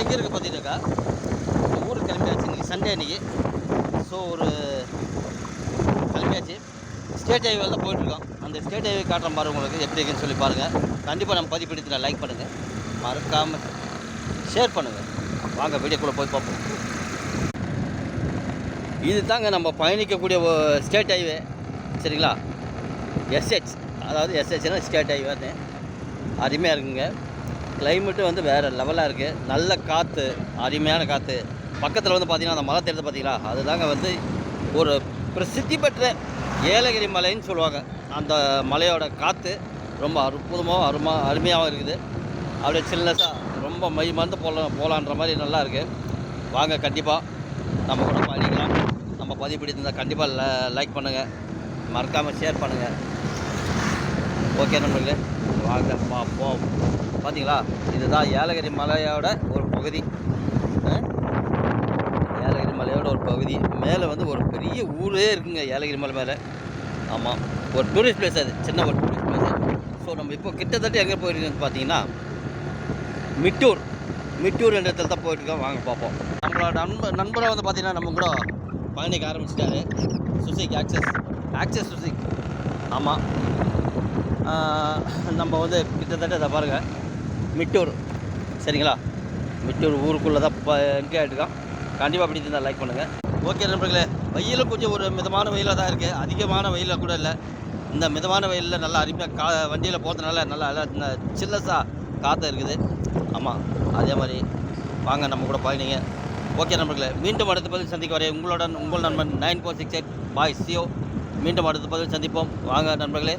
எங்கே இருக்குது பார்த்தீங்கன்னாக்கா, ஊருக்கு கிளம்பியாச்சு. இன்றைக்கி சண்டே அன்றைக்கி. ஸோ ஒரு கிளம்பியாச்சு. ஸ்டேட் ஹைவேல தான் போயிட்டுருக்கோம். அந்த ஸ்டேட் ஹைவே காட்டுற மாதிரி உங்களுக்கு எப்படி இருக்குன்னு சொல்லி பாருங்கள். கண்டிப்பாக நம்ம பதிப்பிடித்து லைக் பண்ணுங்கள், மறக்காமல் ஷேர் பண்ணுங்கள். வாங்க வீடியோக்குள்ளே போய் பார்ப்போம். இது தாங்க நம்ம பயணிக்கக்கூடிய ஸ்டேட் ஹைவே, சரிங்களா? எஸ்ஹெச், அதாவது எஸ்ஹெச்னா ஸ்டேட் ஹைவேன்னு அருமையாக இருக்குங்க. கிளைமேட்டு வந்து வேறு லெவலாக இருக்குது. நல்ல காற்று, அருமையான காற்று. பக்கத்தில் வந்து பார்த்திங்கன்னா அந்த மலை தெரியுது பார்த்தீங்களா, அதுதாங்க வந்து ஒரு பிரசித்தி பெற்ற ஏலகிரி மலைன்னு சொல்லுவாங்க. அந்த மலையோட காற்று ரொம்ப அற்புதமாக அருமையாகவும் இருக்குது. அப்படியே சில்னஸாக ரொம்ப மை மறந்து போகலான்ற மாதிரி நல்லா இருக்குது. வாங்க கண்டிப்பாக நம்ம கூட பயணிக்கலாம். நம்ம பதிவு பிடித்திருந்தால் கண்டிப்பாக லைக் பண்ணுங்கள், மறக்காமல் ஷேர் பண்ணுங்கள். ஓகே நண்பர்களே, வாங்க பார்ப்போம். பார்த்தீங்களா, இதுதான் ஏலகிரி மலையோட ஒரு பகுதி. ஏலகிரி மலையோட ஒரு பகுதி. மேலே வந்து ஒரு பெரிய ஊரே இருக்குங்க ஏலகிரி மலை மேலே. ஆமாம், ஒரு டூரிஸ்ட் பிளேஸ், அது சின்ன ஒரு டூரிஸ்ட் பிளேஸு. ஸோ நம்ம இப்போ கிட்டத்தட்ட எங்கே போயிருக்கோன்னு பார்த்தீங்கன்னா மிட்டூர் என்ற இடத்துல தான் போயிட்டுருக்கோம். வாங்க பார்ப்போம். நம்மளோட நண்பரை வந்து பார்த்திங்கன்னா நம்ம கூட பயணிக்க ஆரம்பிச்சிட்டாரு. சுசிக் ஆக்சஸ் சுசிக். ஆமாம், நம்ம வந்து கிட்டத்தட்ட இதை பாருங்கள், மிட்டூர், சரிங்களா? மிட்டூர் ஊருக்குள்ளே தான் இப்போ என்ட்ரி ஆகிட்டுருக்கோம். கண்டிப்பாக பிடிச்சிருந்தா லைக் பண்ணுங்கள். ஓகே நண்பர்களே, வெயிலும் கொஞ்சம் ஒரு மிதமான வெயிலாக தான் இருக்குது. அதிகமான வெயிலில் கூட இல்லை. இந்த மிதமான வெயிலில் நல்லா அருமையாக வண்டியில் போகிறதுனால நல்லா சில்லஸாக காற்று இருக்குது. ஆமாம், அதே மாதிரி வாங்க நம்ம கூட பயணிங்க. ஓகே நண்பர்களே, மீண்டும் அடுத்த பதில் சந்திக்க வரை உங்கள் நண்பன் 9468 பாய் சியோ. மீண்டும் அடுத்த பதில் சந்திப்போம். வாங்க நண்பர்களே.